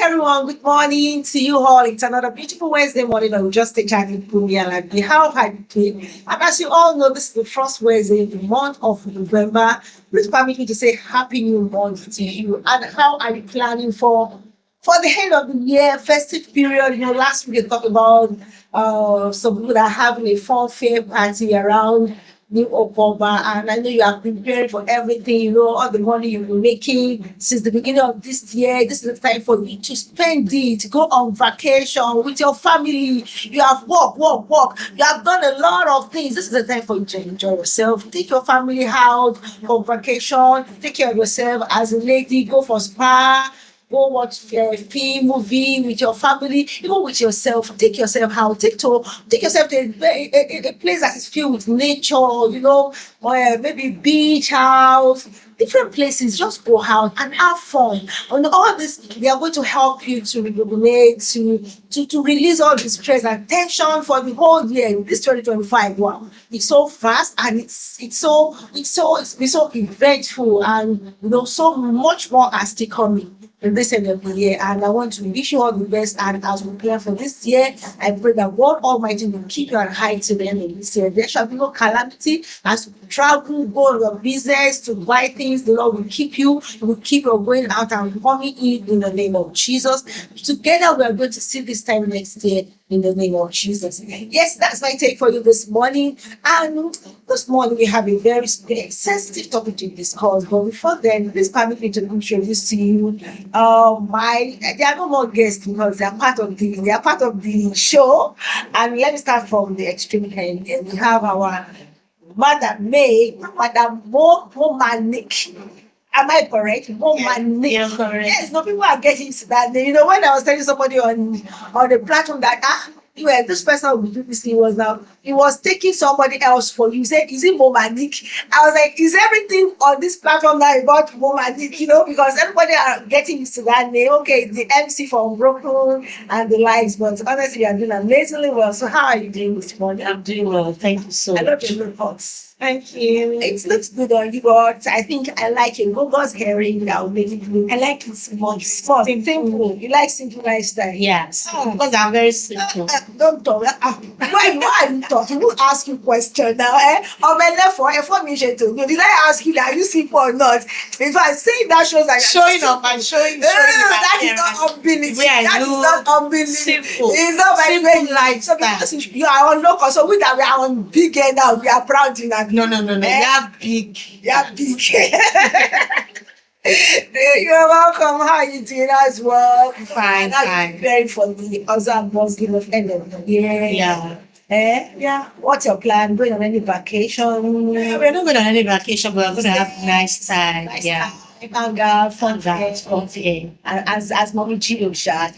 everyone. Good morning to you all. It's another beautiful Wednesday morning on Just a Chat with Bumi and Abi. How have you doing? And as you all know, this is the first Wednesday in the month of November. Please permit me to say Happy New Month to you. And how are you planning for the end of the year, festive period? Last week we talked about some people that are having a fun fair party around New Okoba, and I know you are preparing for everything, all the money you've been making since the beginning of this year. This is the time for you to spend it, go on vacation with your family. You have work. You have done a lot of things. This is the time for you to enjoy yourself. Take your family out for vacation, take care of yourself as a lady, go for spa, go watch a film, movie with your family, even with yourself. Take yourself out. Take yourself to a place that is filled with nature, or maybe beach house, different places. Just go out and have fun. And all this, they are going to help you to rejuvenate, to release all the stress and tension for the whole year. This 2025, wow, it's so fast and it's so eventful, and so much more are still coming in this end of the year. And I want to wish you all the best. And as we plan for this year, I pray that God Almighty will keep you on high to the end of this year. There shall be no calamity as you travel, go on your business, to buy things. The Lord will keep you. He will keep you going out and coming in the name of Jesus. Together we are going to see this time next year in the name of Jesus. Yes, that's my take for you this morning. And this morning we have a very sensitive topic to discuss. But before then, please permit me to introduce to you they are no more guests because they are part of the show. And let me start from the extreme end. And we have our Madam May, Madam Momanik. Am I correct? Momanik. Yeah, correct. Yes, no, people are getting to that. When I was telling somebody on the platform that this person will do this, he was taking somebody else for you. He said, is it Momanik? I was like, is everything on this platform now about Momanik? Because everybody are getting used to that name. Okay, the MC from Brooklyn and the likes, but honestly, you are doing amazingly well. So how are you doing this morning? I'm doing well. Thank you so I much. love your reports. Thank you. It looks good on you, but I think I like it. Gogo's herring that will make it look. I like it small. Simple. You like simple lifestyle. Yes, because I'm very simple. Don't talk. Why are you talking? Who ask you question now? For me, did I ask you that you simple or not? If I say that shows that Showing up and showing. That is not ability. That is not ability. Simple. It's not my way. Simple lifestyle. So because you are on local, so we that we are on big end now. We are proud in that. No. You have big. You are big. You're welcome. How are you doing as well? Fine. Very for the other Muslim of end of the year. Yeah. Yeah. What's your plan? Going on any vacation? We're not going on any vacation, but we're going to have nice time. Hang out, fun That's vibes. yeah. As Mommy Gio shot,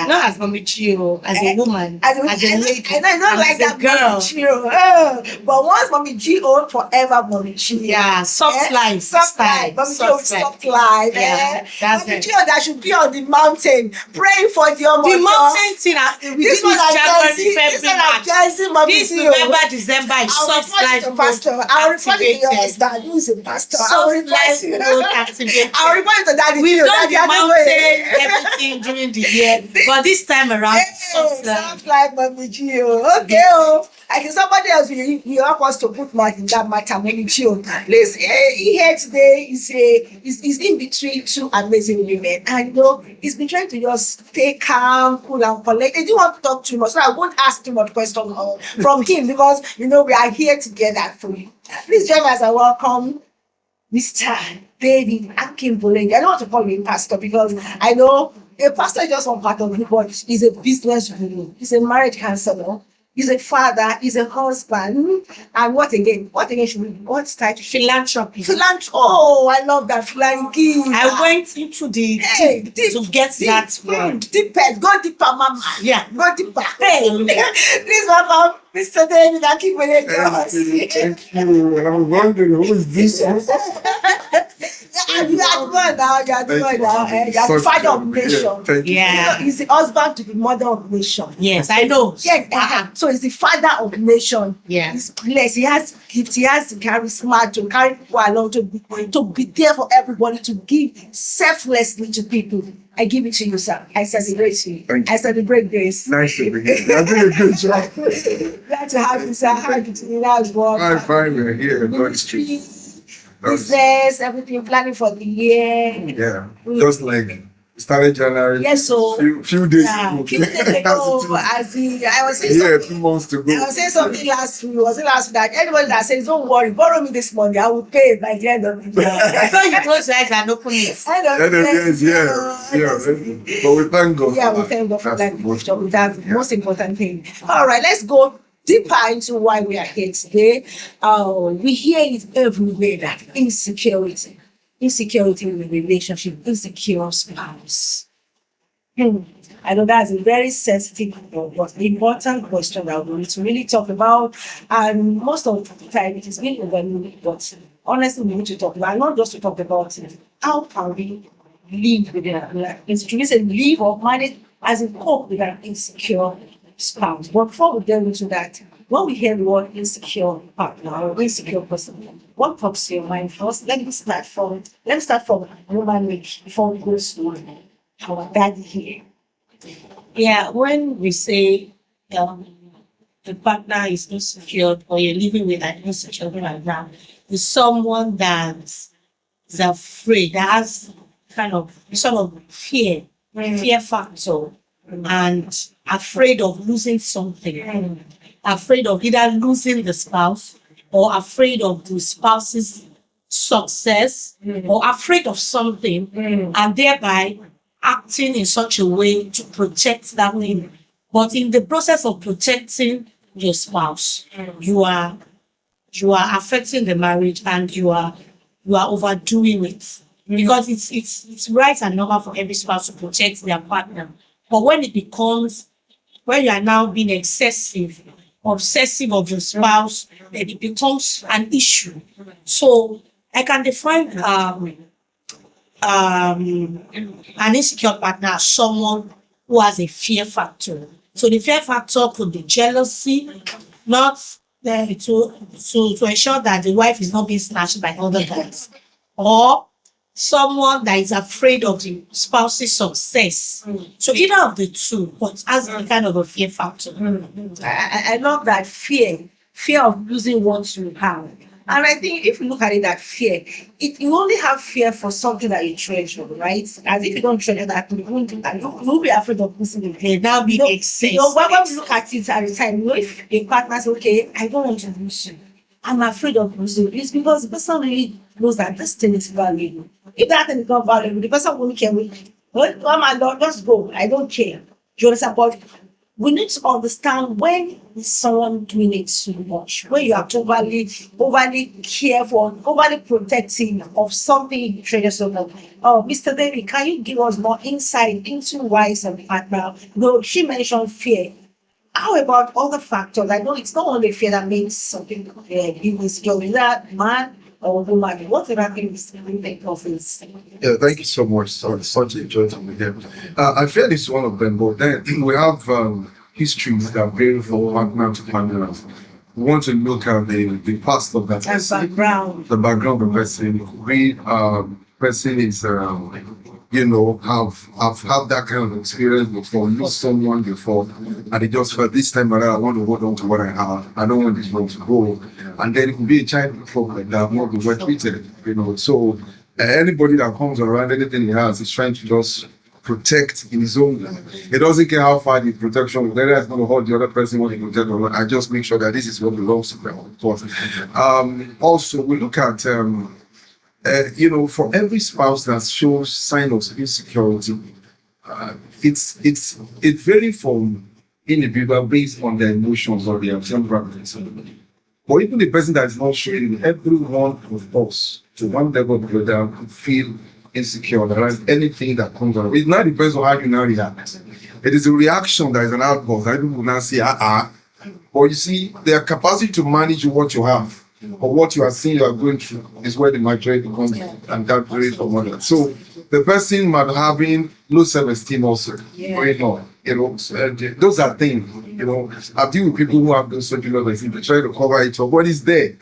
Not as Mommy Gio, as a woman, as a lady, I don't like as a that girl. Mommy Gio. But once Mommy Gio, forever Mommy Gio. Yeah, soft life Soft style. life. Mommy Gio, soft life. Yeah, that's Mommy it. Gio that should be on the mountain praying for the The mountain thing, we This did one this January, this one February, Jersey, Mommy this Gio. November, December is I'll soft report life you to mode pastor. I'll report you to your activated. husband who is a pastor. I'll Soft report life you. mode activated. I'll report you to Daddy We've Gio. done Daddy, the I don't mountain, know. everything during the year, but this time around, soft life. Soft life, Mommy Gio. Okay, I think somebody else will help us to put mouth in that matter, Mommy Gio. Listen, here today is in between two amazing women. And he's been trying to just stay calm, cool and collect. I didn't want to talk too much, so I won't ask too much questions from him because we are here together for you. Please join us and welcome Mr. David Akinbolenge. I don't want to call him pastor because I know a pastor is just one part of it, but he's a business guru. He's a marriage counselor. He's a father. He's a husband. And what again should we? What's title? Philanthropy. Oh, I love that philanthropy. I went into the deep to get that word. Deeper. Go deeper, mama. Yeah. Go deeper. Hey. Please welcome Mr. David Akinbolenge. Thank you. I'm wondering who is this? You are the one now. You are the one now. You are the father of nation. Thank you. Yeah. He's the husband to the mother of nation. Yes, I know. Yeah, so he's the father of nation. Yeah. He's blessed. He has gifts. He has charisma to carry people along, to be there for everybody, to give selflessly to people. I give it to you, sir. I celebrate you. Thank you. I celebrate this. Nice to be here. You're doing a good job. Glad to have you, sir. How you doing? How's work? Fine, we're here. Ministry, business, everything, planning for the year. Yeah, just like started January. Yes, so Few days yeah, ago. few days ago, as I was saying Yeah, something. 2 months to I go. was saying something last week. Was it last week that anybody that says, "Don't worry, borrow me this money, I will pay it by the end of the year." Before you close your eyes and open it. End of And the year. yes, yeah. But we thank God. Yeah, for we thank God for That's that. the most- That's the most important thing. All right, let's go deeper into why we are here today. We hear it everywhere that insecurity in a relationship, insecure spouse. I know that's a very sensitive but important question that we need to really talk about. And most of the time it is being overlooked, but honestly, we need to talk about, not just to talk about it. How can we live with live or manage as a cope with an insecure spouse? But before we delve into that, when we hear the word insecure partner or insecure person, what pops to your mind first? Let me start from human nature before we go to our daddy here. Yeah, when we say the partner is insecure or you're living with an insecure partner, is someone that is afraid, that has kind of sort of fear factor, and afraid of losing something, afraid of either losing the spouse or afraid of the spouse's success or afraid of something and thereby acting in such a way to protect that thing. But in the process of protecting your spouse, you are affecting the marriage and you are overdoing it. Because it's right and normal for every spouse to protect their partner. But when you are now being obsessive of your spouse, then it becomes an issue. So I can define an insecure partner as someone who has a fear factor. So the fear factor could be jealousy, not to ensure that the wife is not being snatched by other guys, or someone that is afraid of the spouse's success. So either of the two, but has a kind of a fear factor. I love that fear of losing what you have. And I think if you look at it, that fear, you only have fear for something that you treasure, right? As if you don't treasure that, you won't do that. You'll be afraid of losing it. They now be When excess. we look at it at the time, if a partner says, okay, I don't want to lose you, I'm afraid of losing you, it's because the person really knows that this thing is valuable. If that thing is not valuable, the person won't care. Oh my Lord, just go. I don't care. You understand? But we need to understand when is someone doing it too much, when you are overly careful, overly protecting of something you treasure so much. Oh, Mr. David, can you give us more insight into why some partner? No, she mentioned fear. How about other factors? I know it's not only fear that makes something insecure. Is that man or woman? What other things do you think of is? Yeah, thank you so much. Such a joy to be here. I feel it's one of them, but then we have histories that vary from partner to partner. We want to look at the past of that And person, background. the background of the person. Person is, have had that kind of experience before, lose someone before, and it just felt this time around, I want to hold on to what I have. I don't want this one to go. And then it could be a child problem that will not be well treated, So anybody that comes around, anything he has, is trying to just protect in his own life. It doesn't care how far the protection, whether it's going to hold the other person what he protect or not. I just make sure that this is what belongs to them. Also, we look at for every spouse that shows sign of insecurity, it varies from individual based on their emotions or their temperament. But even the person that is not showing, every one of us, to one level or the other, feel insecure. There is anything that comes around. It now depends on how you now react. It is a reaction that is an outburst. I will not say, But you see, their capacity to manage what you have or what you are seeing you are going through is where the majority comes and that varies from others. So the person might be having low self-esteem also going on. And those are things, I deal with people who have those social levels. They try to cover it up. What is there?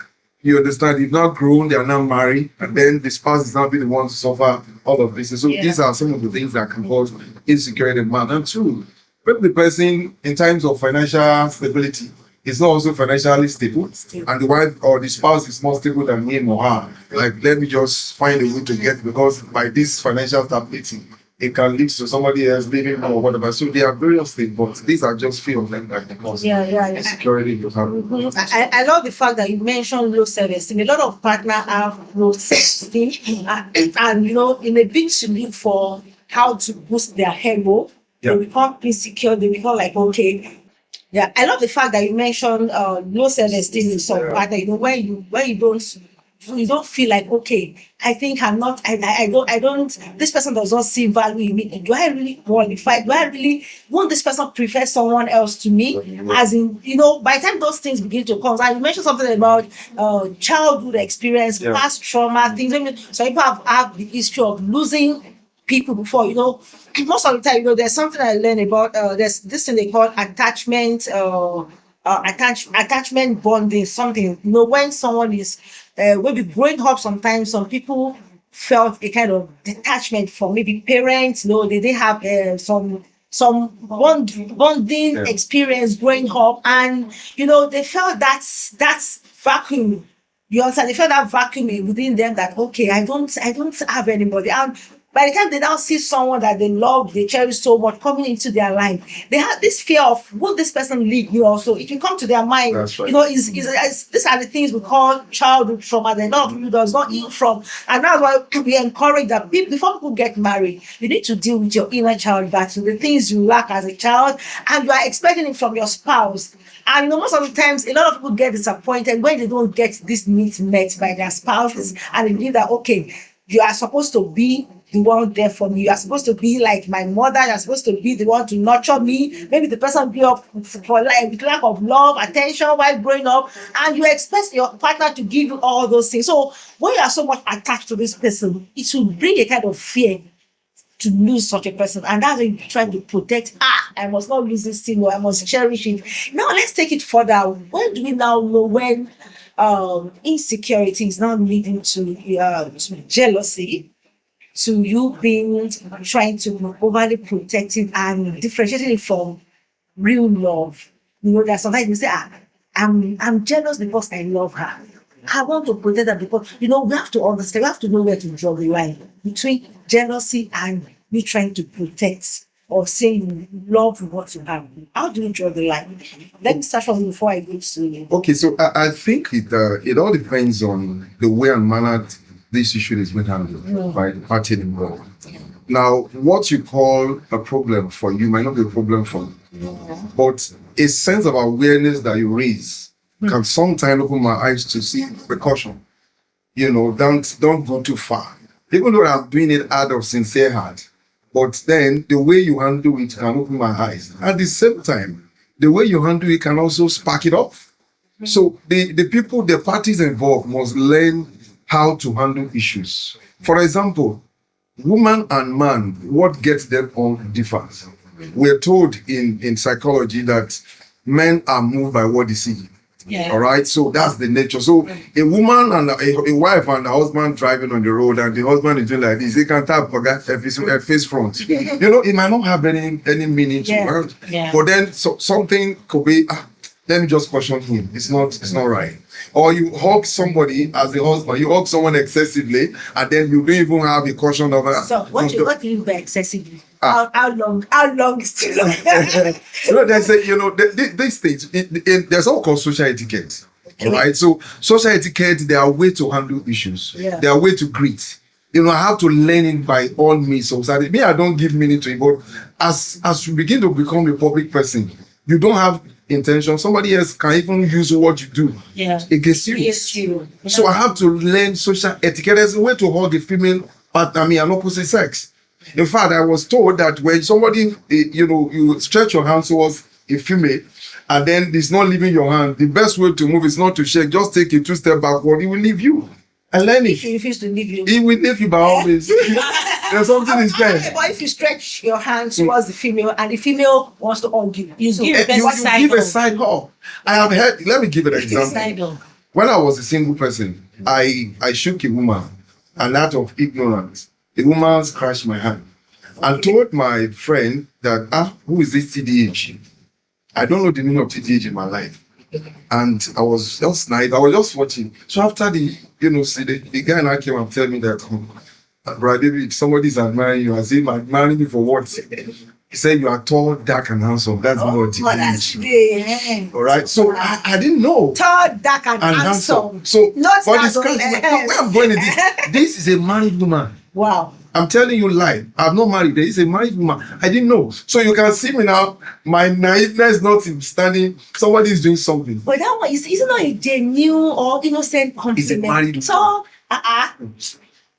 You understand? They've not grown, they are now married, and then the spouse is now being the one to suffer all of this. And so these are some of the things that can cause insecurity in man. And two, maybe the person in terms of financial stability is not also financially stable, and the wife or the spouse is more stable than him or her. Like, let me just find a way to get, because by this financial stability, it can lead to somebody else leaving or whatever. So there are various things, but these are just few of them that can cause insecurity to happen. I love the fact that you mentioned low self-esteem. A lot of partners have low self-esteem, and in a big to look for how to boost their ego, they become insecure. They become like, okay. Yeah, I love the fact that you mentioned low self-esteem in some partner. When you don't feel like, okay, I think I'm not, I don't, this person does not see value in me. Do I really qualify? Do I really want this person prefer someone else to me? As in, by the time those things begin to come, and you mentioned something about childhood experience, past trauma, things. So people have the history of losing people before, most of the time, there's something I learned about, there's this thing they call attachment, attachment bonding, something, when someone is, maybe growing up, sometimes some people felt a kind of detachment from maybe parents, they didn't have some bonding experience growing up, and they felt that's vacuum. You understand? They felt that vacuum within them, that okay, I don't have anybody. And by the time they now see someone that they love, they cherish so much coming into their life, they have this fear of, will this person leave me also? It can come to their mind. That's right. These are the things we call childhood trauma that a lot of people does not heal from. And that's why we encourage that before people get married, you need to deal with your inner child battle, the things you lack as a child, and you are expecting it from your spouse. And most of the times, a lot of people get disappointed when they don't get these needs met by their spouses, and they believe that, okay, you are supposed to be the one there for me. You are supposed to be like my mother. You are supposed to be the one to nurture me. Maybe the person grew up for with lack of love, attention while growing up, and you expect your partner to give you all those things. So when you are so much attached to this person, it will bring a kind of fear to lose such a person, and that's why you try to protect. I must not lose this thing, or I must cherish it. Now let's take it further. When do we now know when insecurity is now leading to jealousy, to you being trying to be overly protective and differentiating it from real love? That sometimes you say, I'm jealous because I love her. I want to protect her because we have to understand, we have to know where to draw the line between jealousy and you trying to protect or saying you love what you have. How do you draw the line? Let me start from before I go to. Okay, so I think it all depends on the way and manner this issue is being handled by the party involved. Now, what you call a problem for you might not be a problem for me, but a sense of awareness that you raise can sometimes open my eyes to see precaution. Don't go too far. Even though I'm doing it out of sincere heart, but then the way you handle it can open my eyes. At the same time, the way you handle it can also spark it up. So the parties involved must learn how to handle issues. For example, woman and man, what gets them on differs. We're told in psychology that men are moved by what they see. Yeah. All right, so that's the nature. So a woman and a wife and a husband driving on the road, and the husband is doing like this, they can tap a face front. It might not have any meaning to her. Yeah. But then something could be, let me just caution him. It's not right. Or you hug somebody as the husband, you hug someone excessively, and then you don't even have a caution of her. So what do you mean by excessively? How long is too long? They say, these things, there's all called social etiquette. All right. So social etiquette, there are ways to handle issues. Yeah. There are ways to greet. I have to learn it by all means. So me, I don't give meaning to it, but as you begin to become a public person, you don't have intention. Somebody else can even use what you do against you. Yes, you. So I have to learn social etiquette. There's a way to hug a female partner, an opposite sex. In fact, I was told that when somebody, you stretch your hand towards a female, and then it's not leaving your hand, the best way to move is not to shake, just take a 2 step backward, it will leave you. And learn it. If you refuse to leave you. It will leave you by all means. There's something is there. But if you stretch your hand towards the female and the female wants to hug you, You give You give a side hug. I have heard, let me give an example. when I was a single person, I shook a woman, an act of ignorance. The woman scratched my hand and told my friend that, who is this TDH? I don't know the meaning of TDH in my life. And I was just naive. I was just watching. So after the guy now came and tell me that, Brother David, somebody's admiring you. I said, admiring me for what? He said, you are tall, dark, and handsome. That's more that's TDH. All right. So I didn't know. Tall, dark, and handsome. So, not but that where I'm going is this is a married woman. Wow. I'm telling you live. I'm not married. There is a married woman. I didn't know. So you can see me now. My naiveness notwithstanding, somebody is doing something. But that one is not a genuine or innocent compliment. It's a married woman. So,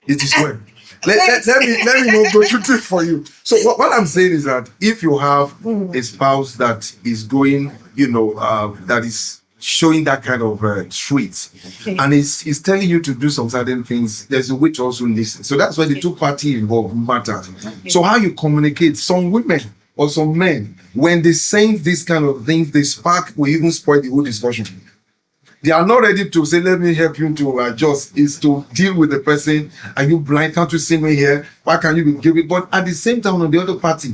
It is well. Let me not go through it for you. So what I'm saying is that if you have a spouse that is going, that is showing that kind of trait, and is telling you to do some certain things, there's a way to also listen. So that's why the two party involved matters. So how you communicate, some women or some men, when they say these kind of things, the spark will even spoil the whole discussion. They are not ready to say, let me help you to adjust. Is to deal with the person. Are you blind? Can't you see me here? Why can't you be giving? But at the same time, on the other party,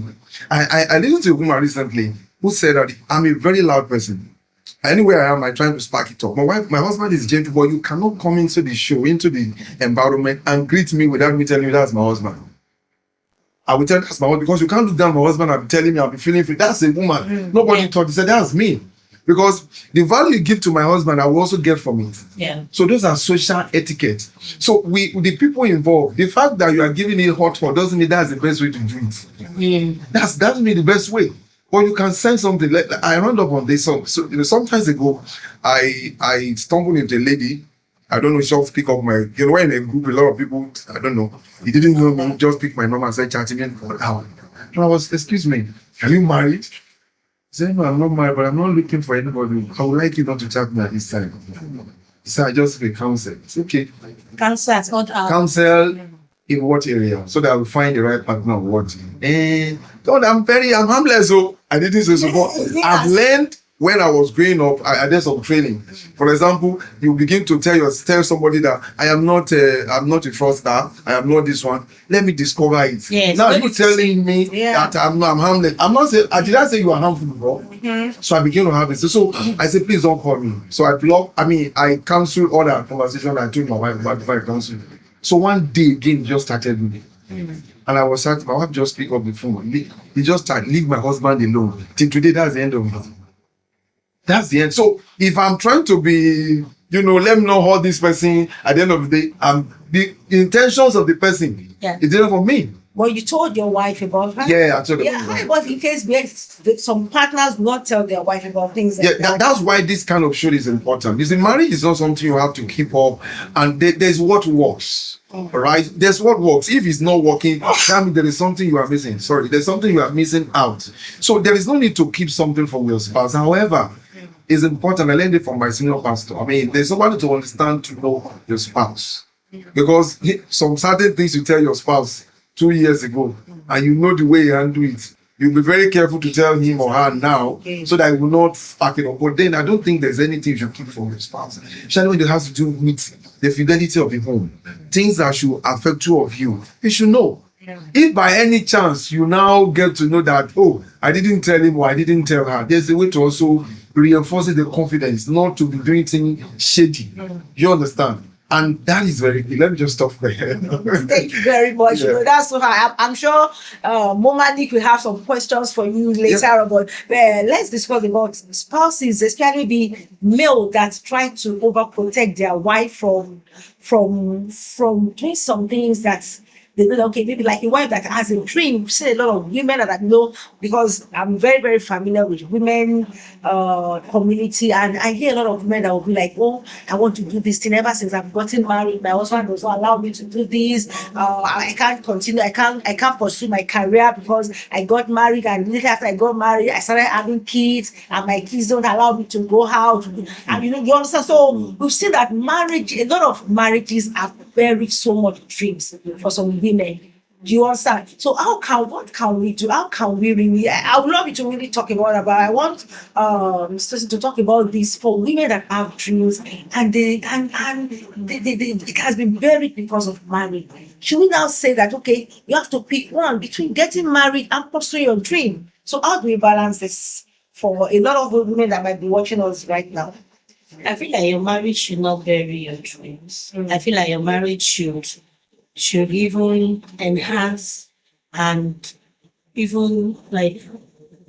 I listened to a woman recently who said that I'm a very loud person. Anywhere I am, I try to spark it up. My husband is gentle, but you cannot come into the show, into the environment and greet me without me telling you that's my husband. I will tell you that's my husband because you can't look down my husband and be telling me I'll be feeling free. That's a woman. Nobody thought. He said, that's me. Because the value you give to my husband, I will also get from it. Yeah. So those are social etiquette. So the people involved, the fact that you are giving it hot doesn't mean that's the best way to do it. That's me the best way. But you can send something. Like I round up on this song. So sometimes ago, I stumbled into a lady. I don't know. She just pick up my. We're in a group. A lot of people. I don't know. He didn't know me. Just pick my number and said chatting me for an hour. And I was, excuse me, are you married? He said, no, I'm not married, but I'm not looking for anybody. I would like you not to chat me at this time. He said, I just be counsel. It's okay. Counsel at what hour? Counsel in what area? So that I will find the right partner of what. And God, I'm harmless. So I didn't say so. But I've learned when I was growing up, I did some training. For example, you begin to tell somebody that I'm not a fraudster, I am not this one. Let me discover it. Yes, now you telling me that I'm harmless. I'm not saying. Did I say you are harmful before? So I began to have it. So I said, please don't call me. So I canceled all that conversation I told my wife about before I canceled. So one day again, just started with me. And I was sad. My wife just picked up the phone. He just started, leave my husband alone. Till today, that's the end of it. That's the end. So if I'm trying to be, let me know how this person, at the end of the day, the intentions of the person is there for me. Well, you told your wife about her. Yeah, I told her. Yeah, but in case some partners will not tell their wife about things like that. That's why this kind of show is important. You see, marriage is not something you have to keep up, and there's what works. Right? There's what works. If it's not working, that means there is something you are missing. Sorry, there's something you are missing out. So there is no need to keep something from your spouse. However, it's important. I learned it from my senior pastor. There's somebody to understand to know your spouse. Because some certain things you tell your spouse 2 years ago, and you know the way you handle it. You'll be very careful to tell him or her now, so that it will not spark it up. But then I don't think there's anything you should keep from your spouse. Especially when it has to do with the fidelity of the home. Things that should affect two of you. You should know. If by any chance you now get to know that, I didn't tell him or I didn't tell her, there's a way to also reinforce the confidence, not to be doing things shady. You understand? And that is very key. Let me just stop there. Thank you very much. Yeah. That's so hard. I'm sure Momanik will have some questions for you later. But let's discuss about spouses, especially the male that try to overprotect their wife from doing some things that they know. Okay, maybe like a wife that has a dream. Say a lot of women that know, because I'm very, very familiar with women community, and I hear a lot of women that will be like, I want to do this thing ever since I've gotten married. My husband does not allow me to do this. I can't continue. I can't pursue my career because I got married, and later after I got married, I started having kids, and my kids don't allow me to go out. And you understand. So we've seen that a lot of marriages have buried so much dreams for some women. Do you understand? So what can we do? How can we really? I would love you to really talk about. I want Stacy to talk about this for women that have dreams and it has been buried because of marriage. Should we now say that okay, you have to pick one between getting married and pursuing your dream? So how do we balance this for a lot of women that might be watching us right now? I feel like your marriage should not bury your dreams. I feel like your marriage should even enhance and even like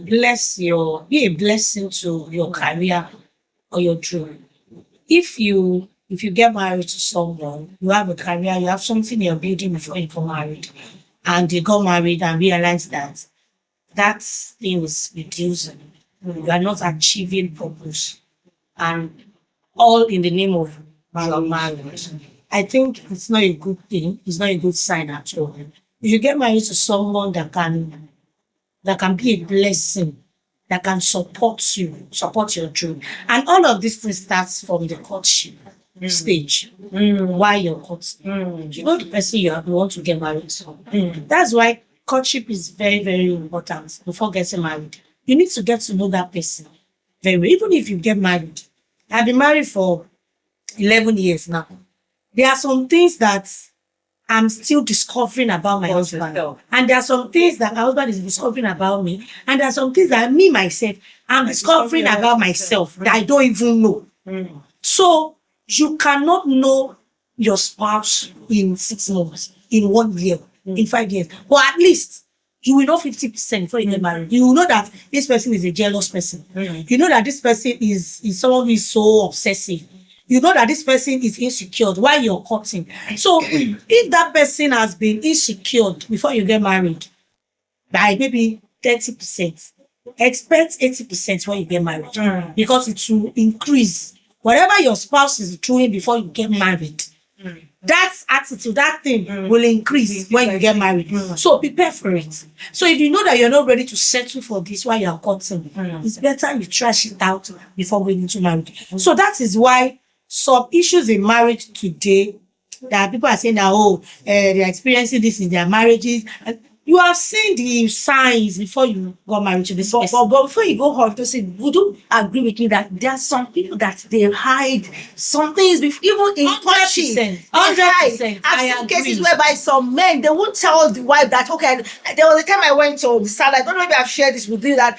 be a blessing to your career or your dream. If you get married to someone, you have a career, you have something you're building before you get married, and you got married and realize that that thing is reducing. You are not achieving purpose, and all in the name of your marriage. I think it's not a good thing. It's not a good sign at all. If you get married to someone that can be a blessing, that can support you, support your dream. And all of this thing starts from the courtship stage. While you're courting. You know the person you want to get married to. That's why courtship is very, very important before getting married. You need to get to know that person very well. Even if you get married. I've been married for 11 years now. There are some things that I'm still discovering about my husband. And there are some things that my husband is discovering about me. And there are some things that me myself I'm discovering about myself that I don't even know. So you cannot know your spouse in 6 months, in 1 year, in 5 years. But at least you will know 50% before you get married. You will know that this person is a jealous person. You know that this person is someone who is so obsessive. You know that this person is insecure while you're courting. So if that person has been insecure before you get married by maybe 30%, expect 80% when you get married because it will increase. Whatever your spouse is doing before you get married, that attitude, that thing will increase when you get married. So prepare for it. So if you know that you're not ready to settle for this while you're courting, it's better you trash it out before going into marriage. So that is why some issues in marriage today that people are saying that they're experiencing this in their marriages. And you have seen the signs before you got married to this person. But before you go on to say, would you agree with me that there are some people that they hide some things even in courtship? 100%. I've seen cases whereby some men they won't tell the wife that okay. There was a time I went to the salon. I don't know if I've shared this with you that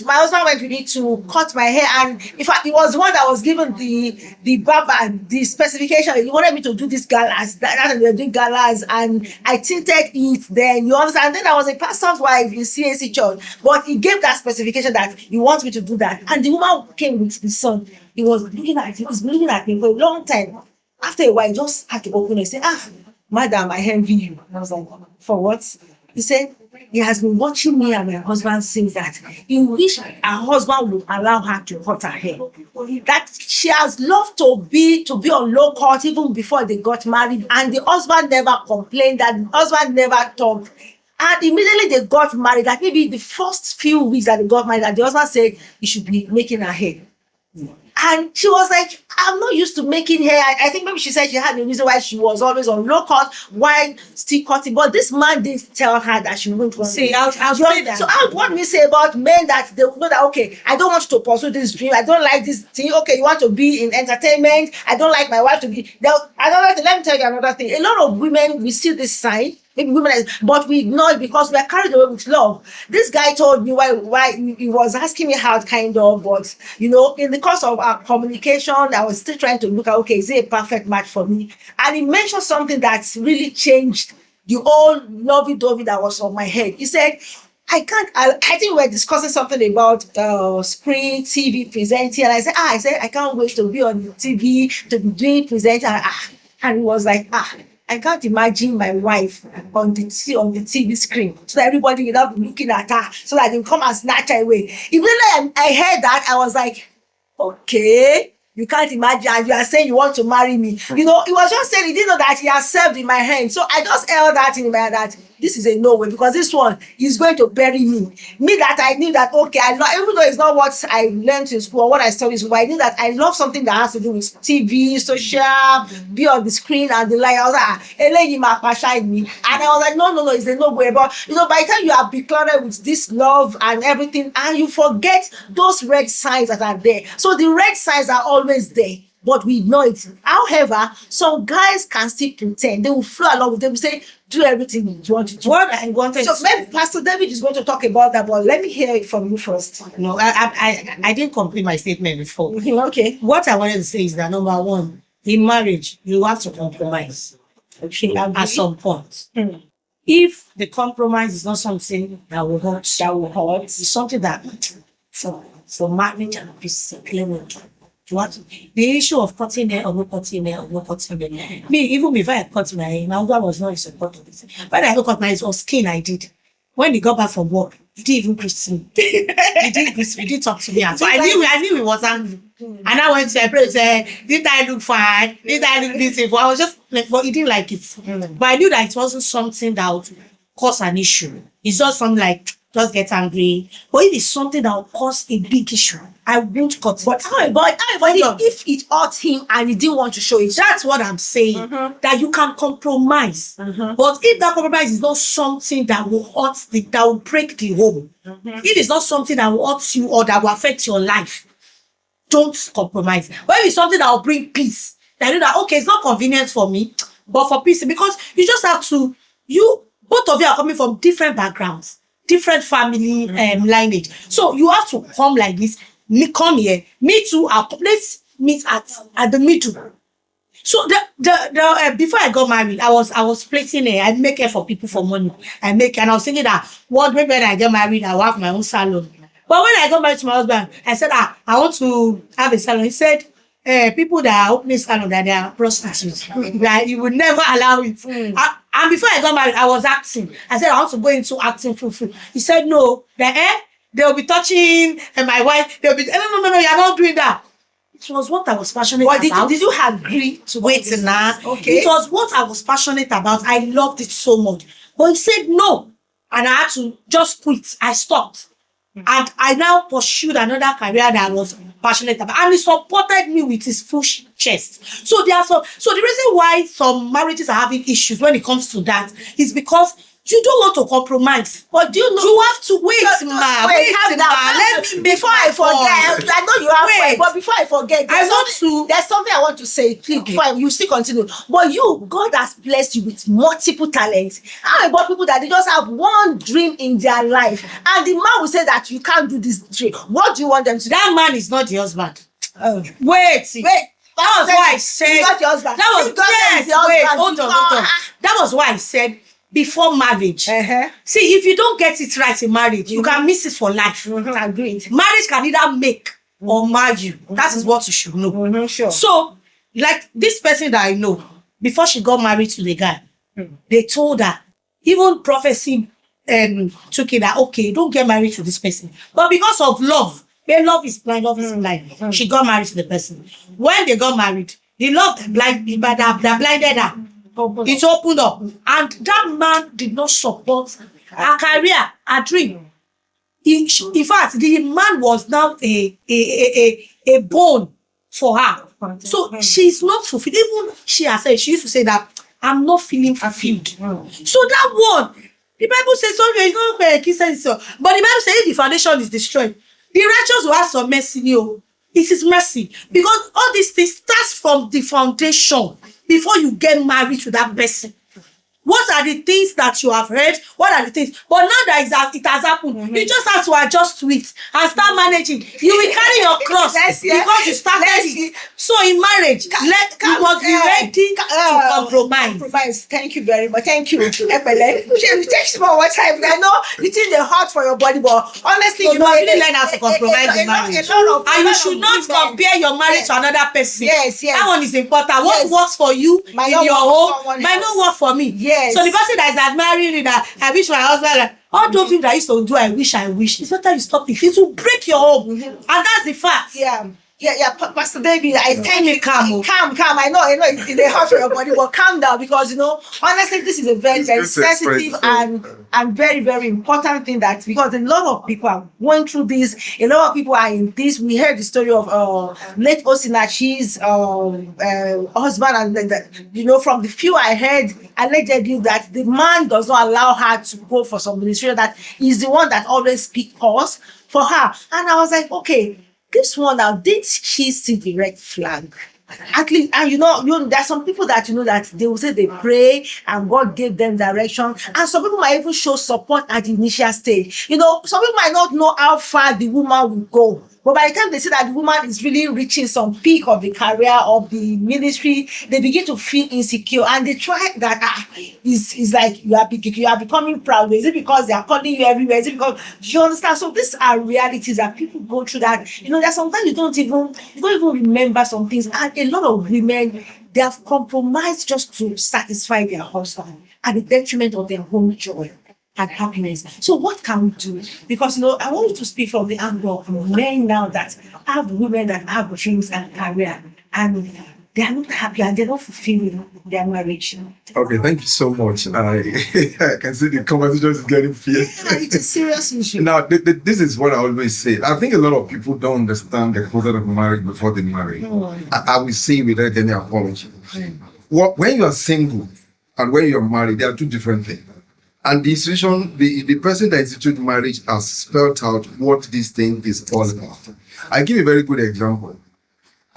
my husband went with me to cut my hair, and in fact it was one that was given the barber the specification. He wanted me to do this galas, that we were doing galas, and I tinted it. Then you understand. And then I was a pastor's wife in CAC church, but he gave that specification that he wants me to do that. And the woman came with the son. He was looking at me for a long time. After a while, he just had to open it and say, madam, I envy you. And I was like, for what? He said, he has been watching me and my husband since that. He wish her husband would allow her to cut her hair. That she has loved to be on low cut even before they got married. And the husband never complained, that the husband never talked. And immediately they got married, like maybe the first few weeks that they got married, and the husband said he should be making her hair. And she was like, I'm not used to making hair. I think maybe she said she had a reason why she was always on low cut while still cutting. But this man didn't tell her that she wouldn't want to. I'll say that. So what do we say about men that they know that, okay, I don't want you to pursue this dream. I don't like this thing. Okay, you want to be in entertainment. I don't like my wife to be. Let me tell you another thing. A lot of women, we see this sign. Maybe women, but we ignore it because we are carried away with love. This guy told me why he was asking me how kind of, but in the course of our communication, I was still trying to look at, okay, is it a perfect match for me? And he mentioned something that's really changed the old lovey-dovey that was on my head. He said, I think we were discussing something about screen TV presenting, and I said, I can't wait to be on the TV, to be doing presenting, and he was like, I can't imagine my wife on the TV screen so that everybody will not be looking at her so that they will come and snatch her away. Immediately I heard that, I was like, okay, You can't imagine, and you are saying you want to marry me. You know, he was just saying he didn't know that he has served in my hand. So I just held that in my head that this is a no way, because this one is going to bury me. Me that I knew that, okay, I know, even though it's not what I learned in school or what I studied in school, but I knew that I love something that has to do with TV, social, be on the screen and the like. I was like, eléyìí máa pàṣà me. And I was like, no, it's a no way. But you know, by the time you are beclouded with this love and everything, and you forget those red signs that are there. So the red signs are always there, but we know it. However, some guys can still pretend. They will flow along with them, say, do everything you want to do. What I wanted So to maybe Pastor David is going to talk about that, but let me hear it from you first. no, I didn't complete my statement before. Okay. What I wanted to say is that number one, in marriage, you have to compromise Okay. at some point. Hmm. If the compromise is not something that will hurt, That will hurt. it's something that for marriage and peace, you have to, the issue of cutting hair or no cutting hair or no cutting hair. Me, even before I cut my hair, my husband was not in support of it. When I cut my hair, it was skin I did. When he got back from work, he didn't even greet me. He didn't greet me, he didn't talk to me. So I knew he was angry. And I went to a place, didn't I look fine? Didn't I look beautiful? I was just like, but he didn't like it. But I knew that it wasn't something that would cause an issue. It's just something like, just get angry. But if it's something that will cause a big issue, I won't cut it. But if it hurt him and he didn't want to show it, That's what I'm saying. That you can compromise. But if that compromise is not something that will that will break the home, if it's not something that will hurt you or that will affect your life, don't compromise. But if it's something that will bring peace, that you know that okay, it's not convenient for me, but for peace, because you just have to, both of you are coming from different backgrounds, different family lineage. So you have to come like this. Me come here, me too. Let's meet at the middle. So before I got married, I was placing I make it for people for money. And I was thinking that maybe when I get married, I will have my own salon. But when I got married to my husband, I said I want to have a salon. He said, people that are opening salon, that they are prostitutes, that you would never allow it. And before I got married, I was acting. I said I want to go into acting full. He said no, they'll be touching my wife. They'll be no, you're not doing that. It was what I was passionate about. Did you agree to Wait now. Okay. It was what I was passionate about. I loved it so much. But he said no. And I had to just quit. I stopped. And I now pursued another career that I was passionate about. And he supported me with his full chest. So so the reason why some marriages are having issues when it comes to that is because you don't want to compromise. But do you know? You have to wait, ma. Let me before I forget. I know you have Wait. but before I forget, there's something I want to say. Please, before you still continue. But God has blessed you with multiple talents. I about people that they just have one dream in their life, and the man will say that you can't do this dream. What do you want them to do? That man is not the husband. Oh. Wait. That was why I said. Not your husband. That was yes, wait. Hold on. That was why I said before marriage. See, if you don't get it right in marriage, you can miss it for life. Agreed. Marriage can either make or mar you. That is what you should know. Sure. So, like this person that I know, before she got married to the guy, they told her, even prophecy took it that okay, don't get married to this person. But because of love, love is blind, love is blind. She got married to the person. When they got married, the love that blinded her. It opened up, and that man did not support her career, her dream. In fact, the man was now a bone for her. So she's not fulfilled. Even she herself, she used to say that I'm not feeling fulfilled. So that one, the Bible says something. It's not a Christian, but the Bible says if the foundation is destroyed, the righteous will have some mercy. It is mercy, because all these things starts from the foundation before you get married to that person. What are the things that you have heard? What are the things? But now that it has happened, you just have to adjust to it and start managing. You will carry your cross because you started it. So in marriage, you must be ready to compromise. Thank you very much. Thank you. It takes more time. I know it's in the heart for your body, but honestly, you really learn how to compromise in marriage. And you should not compare your marriage to another person. Yes. That one is important. What works for you in your home might not work for me. Yes. So the person that is admiring you, that I wish my husband, all those things that I used to do, I wish. It's better you stop it. It will break your home. And that's the fact. Yeah. Pastor David, I thank you. calm. Calm. I know, it's hard for your body, but calm down because honestly, this is a very, very It's just sensitive express. and very, very important thing that because a lot of people are going through this, a lot of people are in this. We heard the story of late Osinachi's husband, and from the few I heard, allegedly that the man does not allow her to go for some ministry, that is the one that always speak cause for her. And I was like, okay, this one now, did she see the red flag? At least, and there are some people that that they will say they pray and God gave them direction, and some people might even show support at the initial stage. Some people might not know how far the woman will go, but by the time they see that the woman is really reaching some peak of the career of the ministry, they begin to feel insecure and they try that it's like you are becoming proud. Is it because they are calling you everywhere? Is it because you understand? So these are realities that people go through, that there's sometimes you don't even remember some things, and a lot of women, they have compromised just to satisfy their husband at the detriment of their own joy and happiness. So what can we do? Because I want you to speak from the angle of men now that have women that have dreams and career, and they are not happy and they're not fulfilling their marriage. Okay, thank you so much. I can see the conversation is getting fierce. Yeah, it's a serious issue. Now, this is what I always say. I think a lot of people don't understand the concept of marriage before they marry. I will say without any apology. When you are single and when you are married, they are two different things. And the institution, the person that instituted marriage has spelled out what this thing is all about. I give a very good example.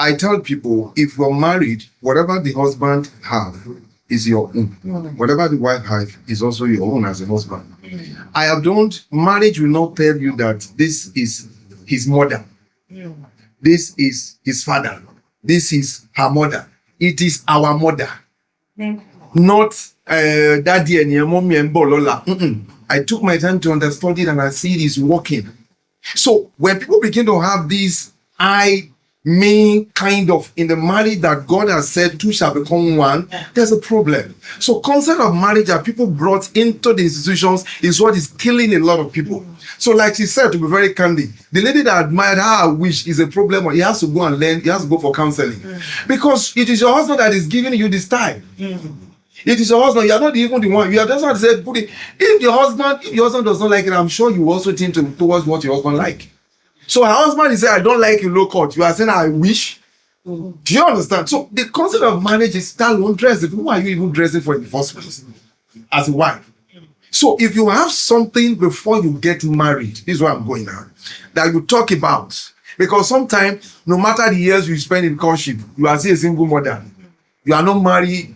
I tell people, if you're married, whatever the husband have is your own. Whatever the wife has is also your own as a husband. Marriage will not tell you that this is his mother. This is his father. This is her mother. It is our mother. Not daddy and your mommy and bolola. I took my time to understand it and I see it is working. So when people begin to have these kind of in the marriage that God has said two shall become one, there's a problem. So concept of marriage that people brought into the institutions is what is killing a lot of people. So like she said, to be very candid, the lady that admired her wish is a problem, or he has to go and learn, he has to go for counseling. Because it is your husband that is giving you this time. It is your husband, you are not even the one. You are just want to say, if your husband does not like it, I'm sure you also think towards what your husband like. So her husband is saying, I don't like you low cut. You are saying, I wish. Do you understand? So the concept of marriage is style won't dress. Who are you even dressing for in the first place? As a wife. So if you have something before you get married, this is where I'm going now, that you talk about. Because sometimes, no matter the years you spend in courtship, you are still a single mother. You are not married,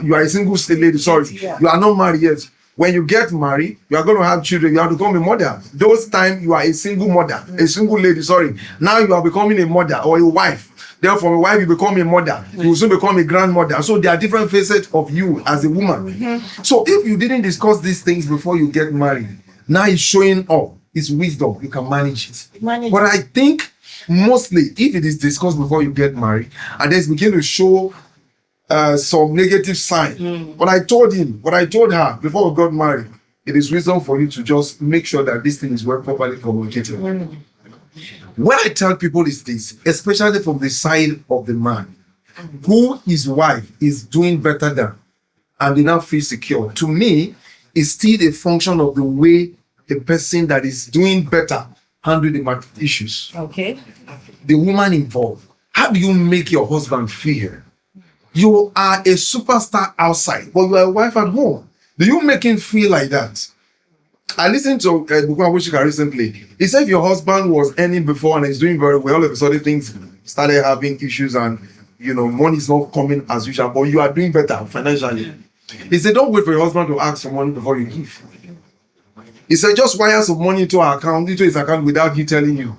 you are a single lady, sorry. You are not married yet. When you get married, you are going to have children, you have to become a mother. Those times you are a single mother, a single lady, sorry. Now you are becoming a mother or a wife. Therefore, a wife, you become a mother. You will soon become a grandmother. So there are different facets of you as a woman. So if you didn't discuss these things before you get married, now it's showing up. It's wisdom. You can manage it. But I think mostly, if it is discussed before you get married, and then begin to show some negative sign. But I told her before we got married, it is wisdom for you to just make sure that this thing is well properly communicated. What I tell people is this, especially from the side of the man, who his wife is doing better than, and they now feel secure. To me, it's still a function of the way the person that is doing better handle the issues. Okay. The woman involved. How do you make your husband feel? You are a superstar outside, but you are a wife at home. Do you make him feel like that? I listened to Bukwama Wishika recently. He said if your husband was earning before and he's doing very well, all of a sudden things started having issues and money is not coming as usual, but you are doing better financially. He said don't wait for your husband to ask for money before you give. He said just wire some money into his account without he telling you.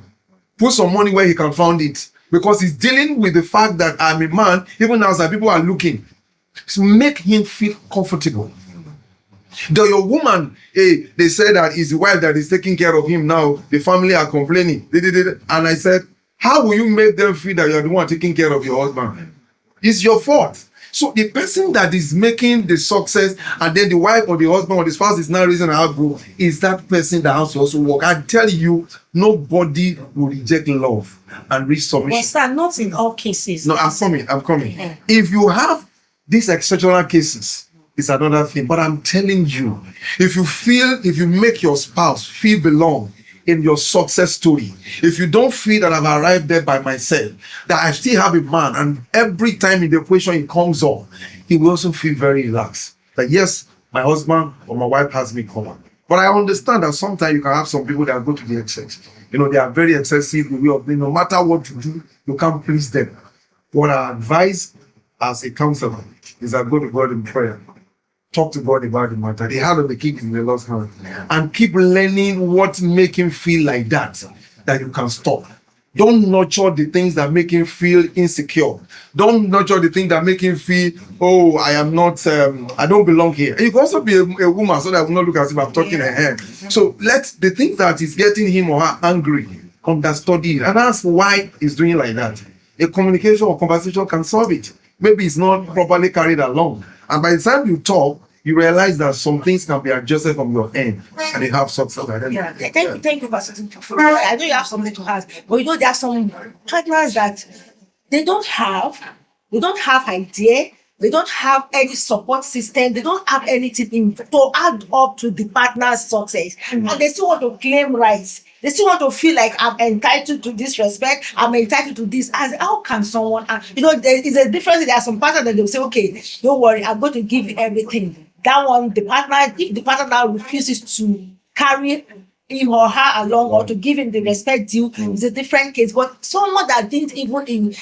Put some money where he can find it. Because he's dealing with the fact that I'm a man, even now that people are looking. So make him feel comfortable. Your woman, they said that it's the wife that is taking care of him now. The family are complaining. And I said, how will you make them feel that you're the one taking care of your husband? It's your fault. So the person that is making the success, and then the wife or the husband or the spouse is now raising an outgrow, is that person that has to also work. I tell you, nobody will reject love and reach But submission. sir, not in all cases. No, I'm coming. If you have these exceptional cases, it's another thing. But I'm telling you, if you make your spouse feel belong in your success story, if you don't feel that I've arrived there by myself, that I still have a man, and every time in the equation it comes up, he will also feel very relaxed. That yes, my husband or my wife has me covered. But I understand that sometimes you can have some people that go to the excess. They are very excessive in the way of, no matter what you do, you can't please them. What I advise as a counselor is that go to God in prayer. Talk to God about the matter. The heart of the king is in the Lord's hand. And keep learning what make him feel like that you can stop. Don't nurture the things that make him feel insecure. Don't nurture the things that make him feel, oh, I am not, I don't belong here. You can also be a woman so that I will not look as if I'm talking her head. So let the things that is getting him or her angry, understudy it. And that's why he's doing like that. A communication or conversation can solve it. Maybe it's not properly carried along. And by the time you talk, you realize that some things can be adjusted from your end and you have success. Yeah, thank you, Pastor. I know you have something to ask, but there are some partners that they don't have idea, they don't have any support system, they don't have anything to add up to the partner's success, and they still want to claim rights. They still want to feel like I'm entitled to this respect, I'm entitled to this. As how can someone, there is a difference. There are some partners that they'll say, okay, don't worry, I'm going to give you everything. That one, if the partner now refuses to carry him or her along or to give him the respect due, is a different case. But someone that didn't even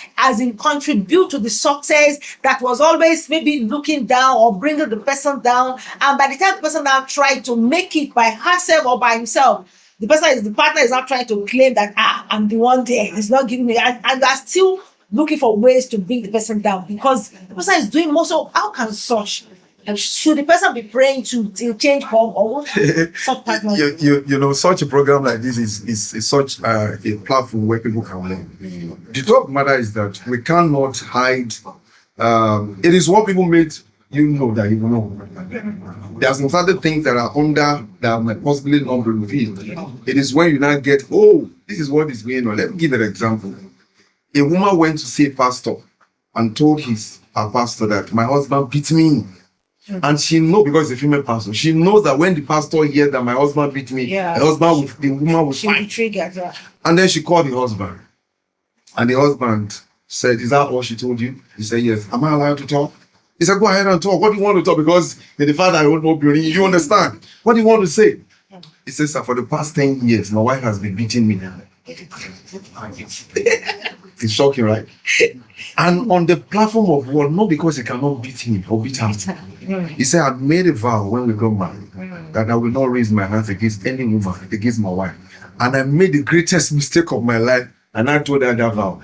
contribute to the success, that was always maybe looking down or bringing the person down, and by the time the person now tried to make it by herself or by himself, the partner is not trying to claim that I'm the one there. It's not giving me, and they're still looking for ways to bring the person down because the person is doing more. So how can such? And should the person be praying to change home or such partner? Such a program like this is such a platform where people can learn. The truth of the matter is that we cannot hide. It is what people made you know that you know. There are some certain things that are under that might possibly not be revealed. It is when you now get, this is what is going on. Let me give an example. A woman went to see a pastor and told her pastor that my husband beat me. And she knows, because it's a female pastor, she knows that when the pastor hears that my husband beat me, the woman will fight. Triggered. And then she called the husband. And the husband said, is that all she told you? He said, yes. Am I allowed to talk? He said, go ahead and talk. What do you want to talk? Because the father, I don't know, you understand. What do you want to say? He says, sir, for the past 10 years, my wife has been beating me. It's shocking, right? And on the platform of war, not because he cannot beat him or beat her. He said, I made a vow when we got married that I will not raise my hands against any woman, against my wife. And I made the greatest mistake of my life, and I told her that vow.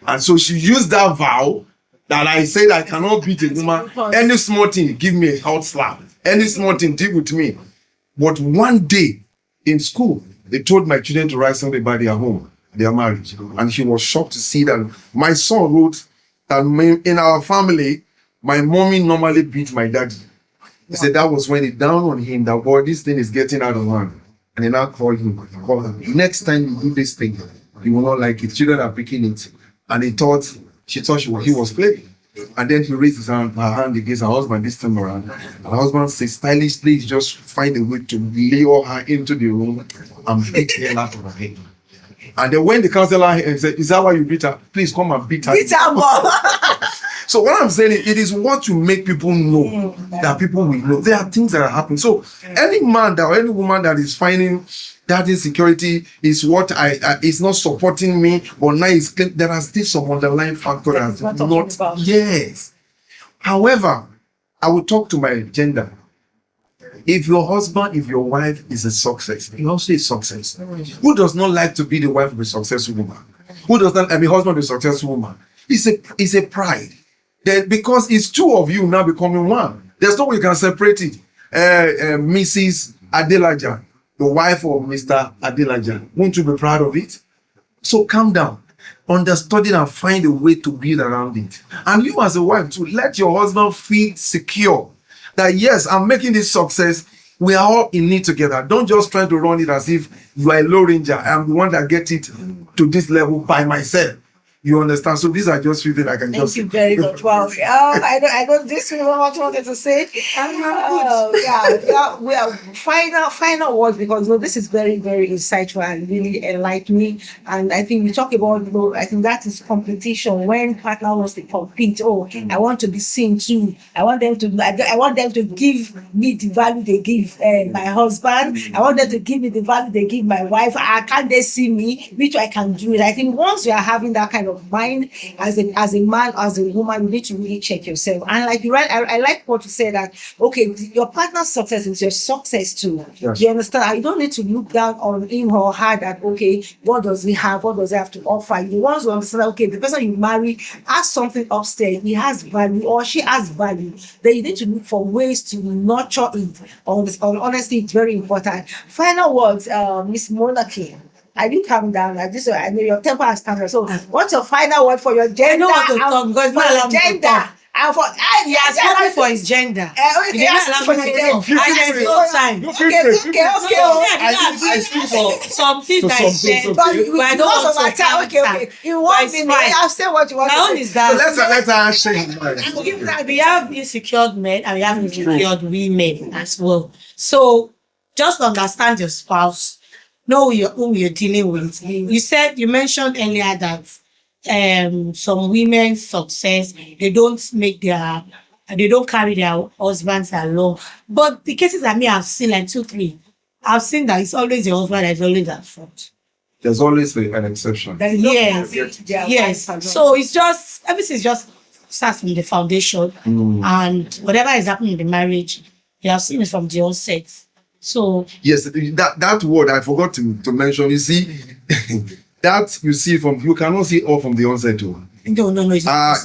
And so she used that vow that I said I cannot beat a woman. Any small thing, give me a hot slap. Any small thing, deal with me. But one day in school, they told my children to write something about their home, their marriage. And he was shocked to see that my son wrote that in our family, my mommy normally beat my daddy. He said that was when it dawned on him that, boy, this thing is getting out of hand. And he now called him. Next time you do this thing, you will not like it. Children are picking it. And she thought he was playing. And then he raised her hand against her husband this time around. And her husband says, stylishly, just find a way to lure her into the room and beat her out of her head. And then when the counselor said, is that why you beat her? Please come and beat her. Beat her more. So what I'm saying, it is what to make people know that people will know. There are things that are happening. So any man or any woman that is finding that insecurity is what is not supporting me, or now is there are still some underlying factor that's not. Yes. However, I will talk to my gender. If your husband, if your wife is a success, he also is success. Who does not like to be the wife of a successful woman? Who does not, husband of a successful woman? It's a pride. Then because it's two of you now becoming one, there's no way you can separate it. Mrs. Adelaja, the wife of Mr. Adelaja, won't you be proud of it? So calm down. understudy it and find a way to build around it. And you as a wife too, let your husband feel secure that yes, I'm making this success. We are all in it together. Don't just try to run it as if you are a low ranger. I'm the one that get it to this level by myself. You understand? So these are just few things I can Thank just. you very much. Wow. I know this is what I wanted to say. We are final words because this is very, very insightful and really enlightening. And I think we talk about, I think that is competition when partner wants to compete. Oh, I want to be seen too. I want them to give me the value they give my husband. I want them to give me the value they give my wife. Can't they see me? Which I can do it. I think once you are having that kind of mind as a man, as a woman, you need to really check yourself. And like I like what you said that your partner's success is your success too. Yes. You understand? You don't need to look down on him or her that what does he have? What does he have to offer? You want to understand that the person you marry has something upstairs, he has value or she has value. Then you need to look for ways to nurture it. Honestly, it's very important. Final words, Miss Monarchy. I didn't calm down. I know your temper has calmed down. So, what's your final word for your gender? I know what to talk because for your gender. And for he has spoken for his gender. He did not allow me to talk. And there's no time. I speak for some things that is said, but I don't want to talk. Okay. In 1 minute, I'll say what you want my to own say. is that Let her say. we have insecure men and we have insecure women as well. So just understand your spouse. Know whom you're dealing with. You mentioned earlier that some women's success, they don't carry their husbands along. But the cases that I've seen, like 2, 3, I've seen that it's always your husband that's always at fault. There's always an exception. Yes. So it's just everything just starts from the foundation, and whatever is happening in the marriage, you have seen it from the onset. So yes, that word I forgot to mention. You see, that you cannot see all from the onset too. No. You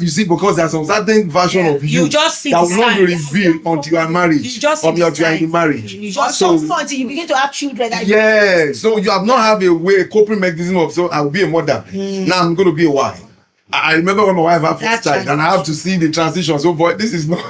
see, because there's some certain version of you just see that the will not be signs. revealed until you are married. You just see until the you are in the signs. marriage. You Or just some until you begin to have children. Yes. So you have not have a coping mechanism of I'll be a mother. Now I'm going to be a wife. I remember when my wife had first child and I have to see the transition. So, boy, this is not,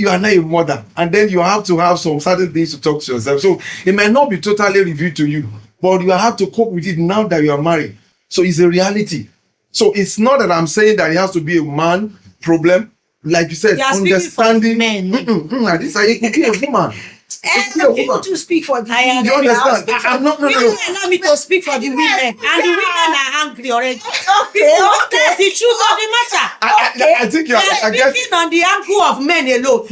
you are not a mother. And then you have to have some certain things to talk to yourself. So it might not be totally revealed to you, but you have to cope with it now that you are married. So it's a reality. So it's not that I'm saying that it has to be a man problem. Like you said, understanding. Men. It could be a woman. You to speak for the I You understand? I'm not. You allow me to speak for the women, and the women are angry already. Okay. That's the truth of the matter. I think you're. They are speaking on the angle of men alone.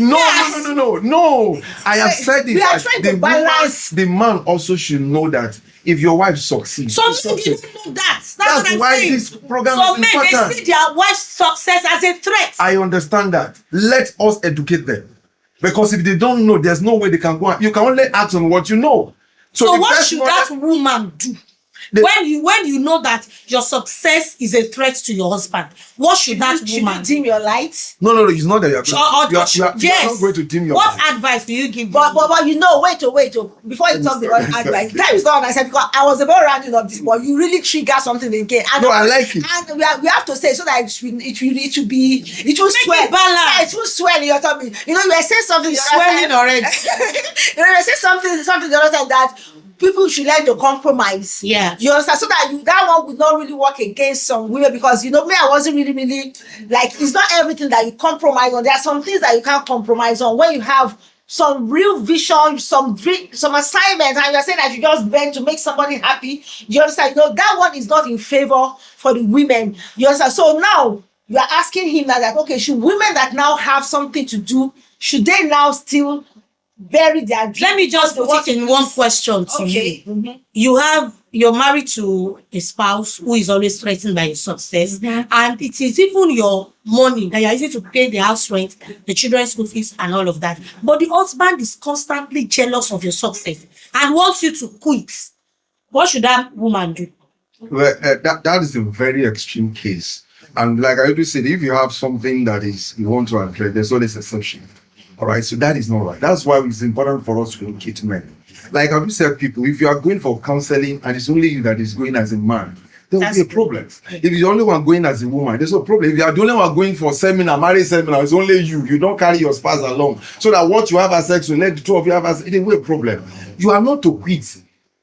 No. I have said it. We are trying to balance. The man also should know that if your wife succeeds, Some men don't know that. That's what I'm why saying. this program Some is men, important. they see their wife's success as a threat. I understand that. Let us educate them. Because if they don't know, there's no way they can go on. You can only act on what you know. So what should that woman do? When you know that your success is a threat to your husband, what should that woman do? Dim your lights. No, it's not that you're Yes. not going to dim your What light. advice do you give? But wait, before you talk about advice, that is not what I said because I was about rounding up this, but you really trigger something again. And No, I like it. And we have to say so that it will swell. it balance. Yeah, it will swell in your tummy. You were saying something. It's swelling already. You were saying something the other time that people should learn to compromise. Yeah. You understand? So that one would not really work against some women because me, I wasn't really like it's not everything that you compromise on. There are some things that you can't compromise on when you have some real vision, some assignment, and you're saying that you just bend to make somebody happy. You understand? That one is not in favor for the women. You understand? So now you are asking him that okay, should women that now have something to do, should they now still bury their dream? Let me just put it in one question to you. You're married to a spouse who is always threatened by your success, and it is even your money that you're using to pay the house rent, the children's school fees, and all of that. But the husband is constantly jealous of your success and wants you to quit. What should that woman do? Well, that is a very extreme case. And like I always said, if you have something that is you want to address, there's always exception. All right, so that is not right. That's why it's important for us to educate men. Like I've said, people, if you are going for counseling and it's only you that is going as a man, there will be a problem. If you're the only one going as a woman, there's no problem. If you are the only one going for seminar, marriage seminar, it's only you. You don't carry your spouse along. So that once you have a sex, you let the two of you have a sex, it will be a problem. You are not to quit.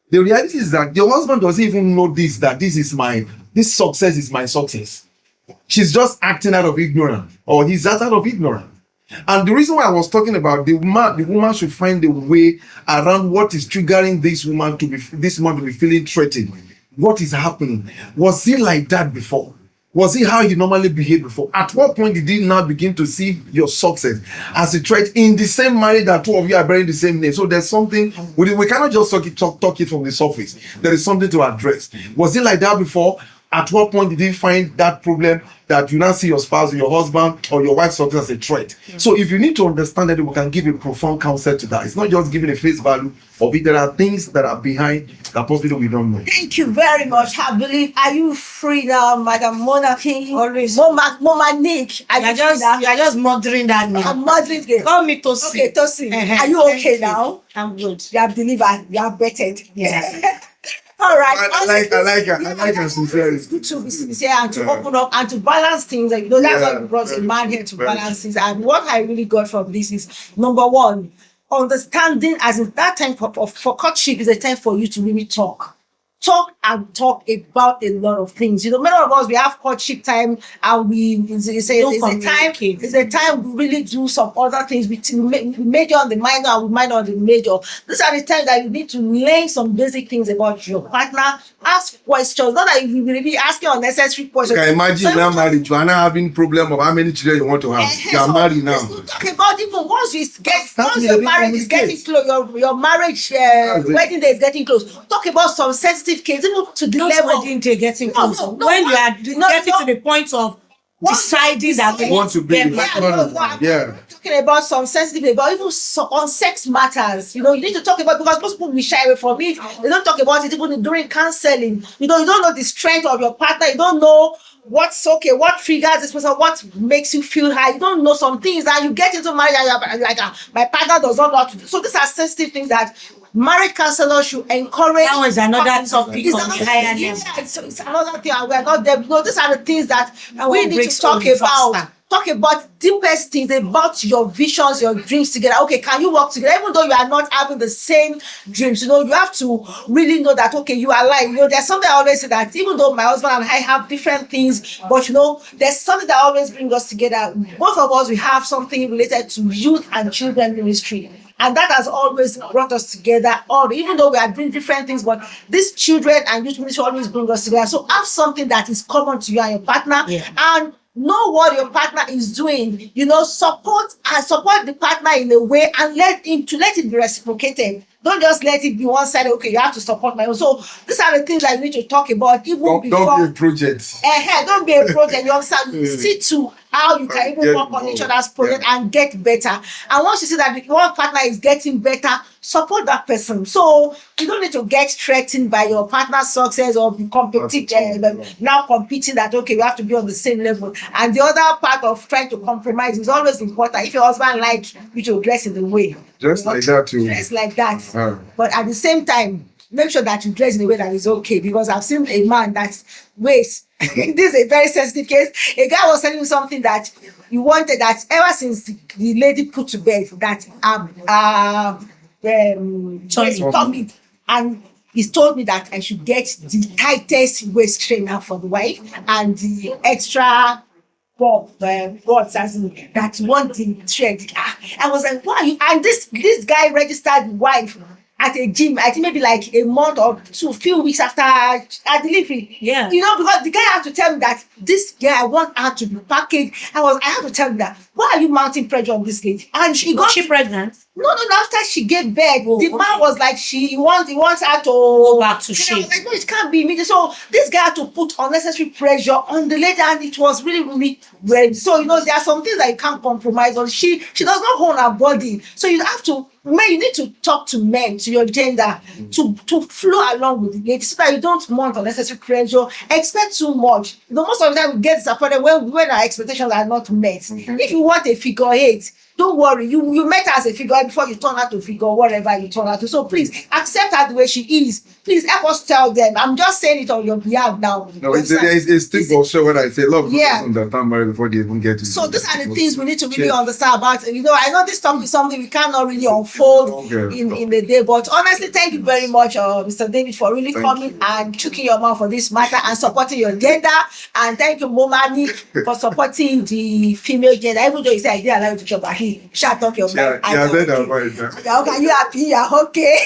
The reality is that your husband doesn't even know this, that this success is my success. She's just acting out of ignorance, or he's out of ignorance. And the reason why I was talking about the woman should find a way around what is triggering this woman to be feeling threatened. What is happening? Was he like that before? Was he how he normally behaved before? At what point did he now begin to see your success as a threat in the same marriage that two of you are bearing the same name? So there's something we cannot just talk it from the surface. There is something to address. Was he like that before? At what point did he find that problem that you now see your spouse or your husband or your wife's success as a threat? So if you need to understand that, we can give a profound counsel to that. It's not just giving a face value of it. There are things that are behind that possibly we don't know. Thank you very much. I believe, are you free now, Madam Mona King? Always. Mama Nick. Are you free now? You're just murdering that name. I'm modeling it. Call me Tosin. Okay, Tosin. Are you Thank okay you. now? I'm good. You have delivered. You have bettered. Yeah. All right. I like her sincerity. It's good to be sincere and to open up and to balance things. Like, that's why we brought a man here to balance things. And what I really got from this is, number one, understanding as in that time for courtship is a time for you to really talk about a lot of things. Many of us, we have courtship time and it's a time we really do some other things. We major on the minor and we minor on the major. These are the times that you need to learn some basic things about your partner. Ask questions, not that you will be asking unnecessary questions. You can imagine now married, you are now having problem of how many children you want to have. You are married now. Talk about even once your marriage is getting close, your marriage wedding day is getting close. Talk about some sensitive kids, even to the level wedding day getting close. No, when you are getting to the point of deciding that you want to be talking about some sensitive, about even on sex matters. You need to talk about, because most people will shy away from it. They don't talk about it even during counseling. You don't know the strength of your partner. You don't know what's okay, what triggers this person, what makes you feel high. You don't know some things, and you get into marriage and you're like, my partner does not know what to do. So these are sensitive things that marriage counselors should encourage. That was another topic on the higher level. It's another thing, and we're not there. These are the things that we need to talk about. Faster. Talk about deepest things, about your visions, your dreams together. Okay, can you work together? Even though you are not having the same dreams, you have to really know that, okay, you are lying. There's something I always say, that even though my husband and I have different things, but there's something that always brings us together. Both of us, we have something related to youth and children ministry. And that has always brought us together. Or even though we are doing different things, but these children and youth ministry always bring us together. So have something that is common to you and your partner, and know what your partner is doing. Support the partner in a way, and let it be reciprocated. Don't just let it be one side. Okay, you have to support my own. So these are the things that you need to talk about even before. Don't be a project. Don't be a project. You understand? See to how you can even work on each other's project and get better. And once you see that one partner is getting better, support that person. So you don't need to get threatened by your partner's success or be now competing that, okay, we have to be on the same level. And the other part of trying to compromise is always important. If your husband likes you to dress in the way, just like that too. Dress like that. But at the same time, make sure that you dress in a way that is okay, because I've seen a man that waits. This is a very sensitive case. A guy was telling me something that he wanted, that ever since the lady put to bed, that tummy, and he's told me that I should get the tightest waist trainer for the wife and the extra boards as in that one thing thread. I was like, why are you? And this guy registered wife at a gym, I think maybe like a month or two, few weeks after delivery. Yeah. Because the guy had to tell me that this guy, I want her to be packaged. I have to tell him that, why are you mounting pressure on this lady? And she got... Was she pregnant? No, after she gave birth, the man was like, he wants her to go back to shape. I was like, no, it can't be immediate. So this guy had to put unnecessary pressure on the lady, and it was really, really weird. So, there are some things that you can't compromise on. She does not own her body. So you have to, you need to talk to men, to your gender, to flow along with the lady, so that you don't want unnecessary pressure, expect too much. Most of the time we get disappointed when our expectations are not met. If you want a figure 8, don't worry, you met her as a figure boy before you turn out to figure whatever you turn out to. So please accept her the way she is. Please help us tell them. I'm just saying it on your behalf now. No, it's still for sure when I say love. Yeah. Understand married before they even get to. So these are the things we need to really understand about. You know, I know this topic is something we cannot really unfold in the day, but honestly, thank you very much, Mr. David, for really coming and choking your mouth for this matter and supporting your gender. And thank you, Momani, for supporting the female gender. Even though you say I didn't allow you to chop, but he shut up your mouth. Yeah, Okay, you happy? You're okay.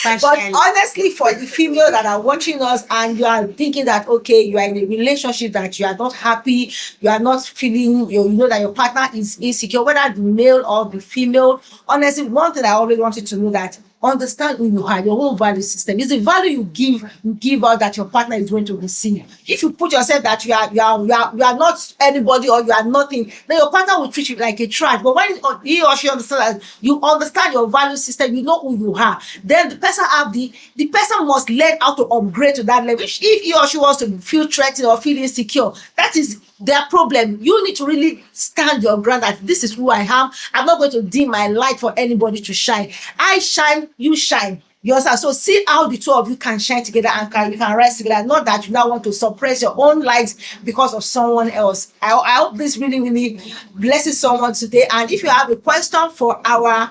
But honestly, for the female that are watching us and you are thinking that okay, you are in a relationship that you are not happy, you are not feeling, you know that your partner is insecure, whether the male or the female. Honestly, one thing I always wanted to know that understand who you are, your own value system. Is the value you give out that your partner is going to receive. If you put yourself that you are not anybody or you are nothing, then your partner will treat you like a trash. But when he or she understands that you understand your value system, you know who you are, then the person must learn how to upgrade to that level. If he or she wants to feel threatened or feel insecure, that is their problem. You need to really stand your ground that this is who I am. I'm not going to dim my light for anybody to shine. I shine, you shine. Yourself. So see how the two of you can shine together and you can rise together. Not that you now want to suppress your own light because of someone else. I hope this really, really blesses someone today. And if you have a question for our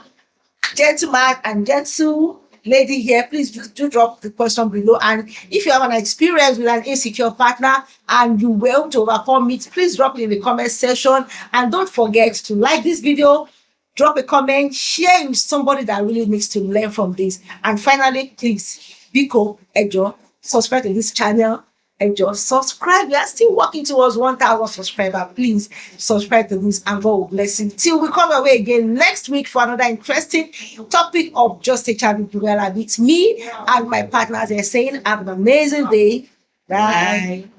gentleman and gentle lady here, please do drop the question below. And if you have an experience with an insecure partner and you will to overcome it, please drop it in the comment section. And don't forget to like this video, drop a comment, share with somebody that really needs to learn from this. And finally, please, Biko, Ejo, subscribe to this channel. Ejo, subscribe. We are still working towards 1,000 subscribers. Please subscribe to this and God will bless you. Till we come away again next week for another interesting topic of Just a Child with Buella. It's me and my partners are saying have an amazing day. Bye.